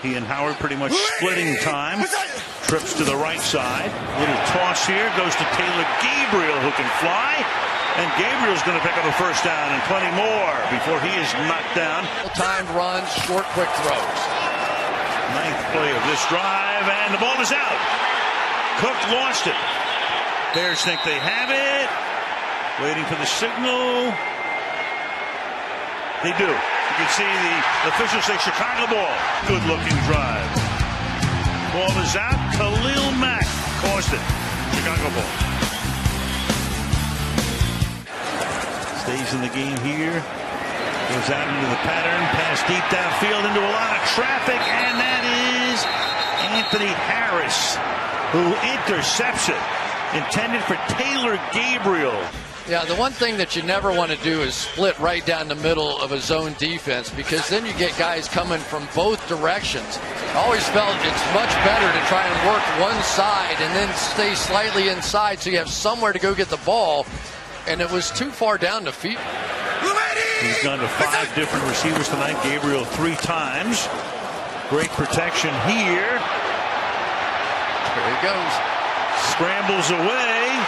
He and Howard pretty much splitting time. Trips to the right side. Little toss here. Goes to Taylor Gabriel, who can fly. And Gabriel's going to pick up a first down and plenty more before he is knocked down. Timed runs, short, quick throws. Ninth play of this drive, and the ball is out. Cook lost it. Bears think they have it. Waiting for the signal. They do. You can see the officials say Chicago ball. Good looking drive. Ball is out. Khalil Mack caused it. Chicago ball. Stays in the game here. Goes out into the pattern. Pass deep downfield into a lot of traffic. And that is Anthony Harris, who intercepts it. Intended for Taylor Gabriel. Yeah, the one thing that you never want to do is split right down the middle of a zone defense, because then you get guys coming from both directions. I always felt it's much better to try and work one side and then stay slightly inside so you have somewhere to go get the ball. And it was too far down the field. He's gone to 5 different receivers tonight. Gabriel 3 times. Great protection here. There he goes. Scrambles away.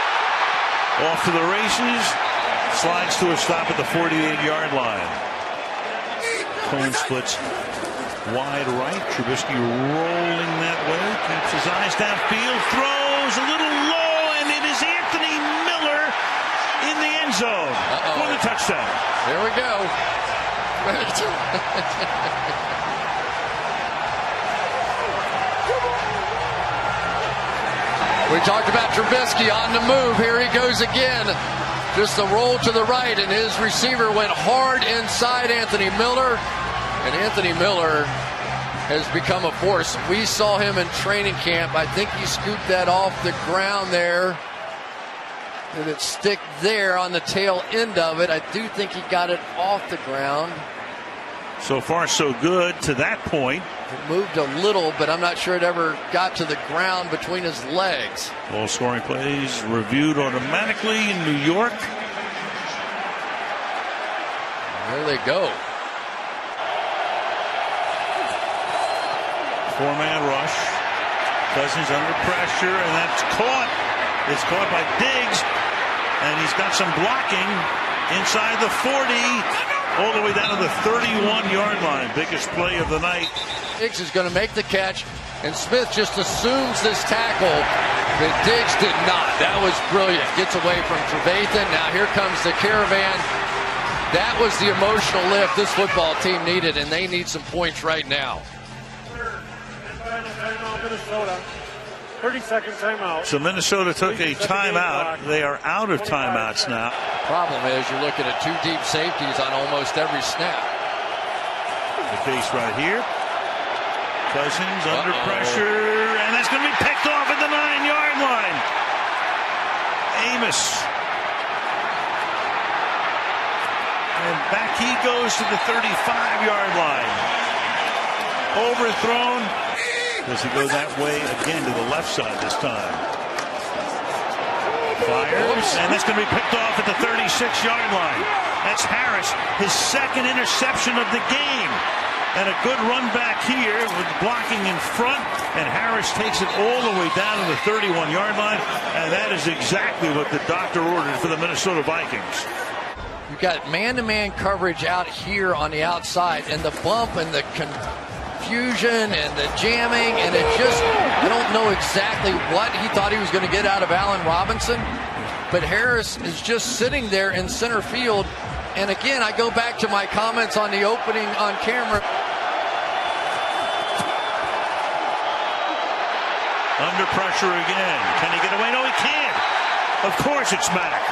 Off to the races. Slides to a stop at the 48-yard line. Cone splits wide right. Trubisky rolling that way. Keeps his eyes downfield. Throws a little low, and it is Anthony Miller in the end zone for the touchdown. There we go. We talked about Trubisky on the move. Here he goes again. Just a roll to the right, and his receiver went hard inside Anthony Miller. And Anthony Miller has become a force. We saw him in training camp. I think he scooped that off the ground there. Did it stick there on the tail end of it? I do think he got it off the ground. So far, so good to that point. It moved a little, but I'm not sure it ever got to the ground between his legs. All scoring plays reviewed automatically in New York. There they go. 4-man rush. Cousins under pressure, and that's caught. It's caught by Diggs, and he's got some blocking inside the 40, all the way down to the 31-yard line. Biggest play of the night. Diggs is going to make the catch, and Smith just assumes this tackle, but Diggs did not. That was brilliant. Gets away from Trevathan. Now here comes the caravan. That was the emotional lift this football team needed, and they need some points right now. Minnesota. 30-second timeout. So Minnesota took a timeout. They are out of timeouts now. Problem is you're looking at 2 deep safeties on almost every snap. The case right here. Cousins under pressure, and that's going to be picked off at the 9-yard line. Amos. And back he goes to the 35-yard line. Overthrown. Does he go that way again to the left side this time? Fires, and that's going to be picked off at the 36-yard line. That's Harris, his second interception of the game. And a good run back here with blocking in front, and Harris takes it all the way down to the 31-yard line, and that is exactly what the doctor ordered for the Minnesota Vikings. You've got man-to-man coverage out here on the outside, and the bump and the confusion and the jamming, and it just, I don't know exactly what he thought he was going to get out of Allen Robinson, but Harris is just sitting there in center field. And again, I go back to my comments on the opening on camera. Under pressure again. Can he get away? No, he can't. Of course it's Mack.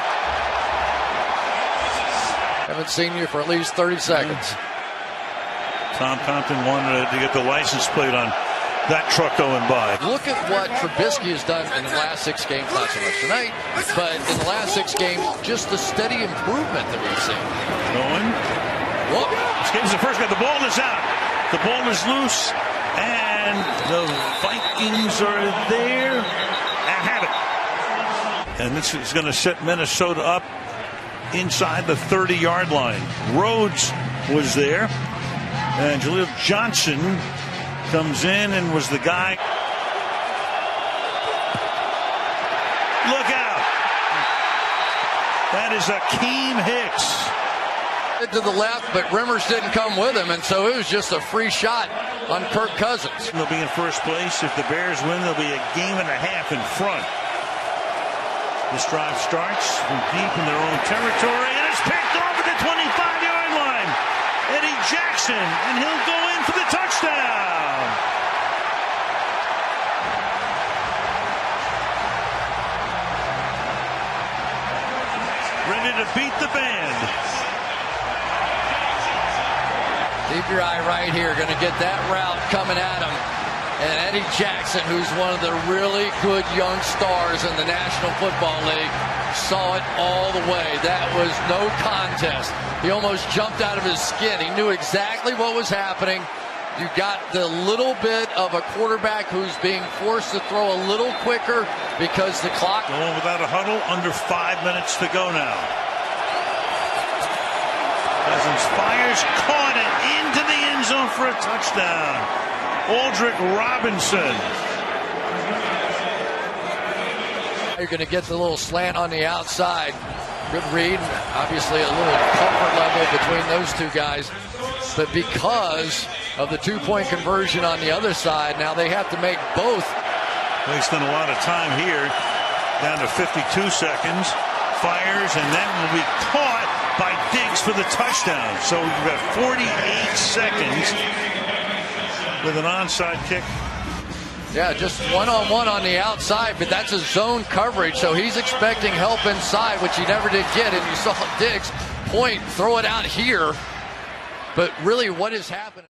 Haven't seen you for at least 30 seconds. Tom Compton wanted to get the license plate on that truck going by. Look at what Trubisky has done in the last 6 games, not so much tonight, but in the last 6 games, just the steady improvement that we've seen. Going. Whoop. Escapes the first guy. The ball is out. The ball is loose, and the Vikings are there and have it. And this is going to set Minnesota up inside the 30-yard line. Rhodes was there, and Jaleel Johnson comes in and was the guy. Look out. That is Akeem Hicks. To the left, but Rimmers didn't come with him, and so it was just a free shot on Kirk Cousins. They'll be in first place. If the Bears win, they'll be a game and a half in front. This drive starts from deep in their own territory, and it's picked off at the 25-yard line. Eddie Jackson, and he'll go in for the touchdown. Ready to beat the band. Keep your eye right here. Going to get that route coming at him. And Eddie Jackson, who's one of the really good young stars in the National Football League, saw it all the way. That was no contest. He almost jumped out of his skin. He knew exactly what was happening. You got the little bit of a quarterback who's being forced to throw a little quicker because the clock. Going without a huddle, under 5 minutes to go now. Cousins fires, caught it into the end zone for a touchdown. Aldrick Robinson. You're going to get the little slant on the outside. Good read. Obviously a little comfort level between those two guys. But because of the two-point conversion on the other side, now they have to make both. Wasting a lot of time here. Down to 52 seconds. Fires, and then will be caught by Diggs for the touchdown. So you've got 48 seconds with an onside kick. Yeah, just one-on-one on the outside, but that's a zone coverage, so he's expecting help inside, which he never did get, and you saw Diggs point, throw it out here. But really, what is happening?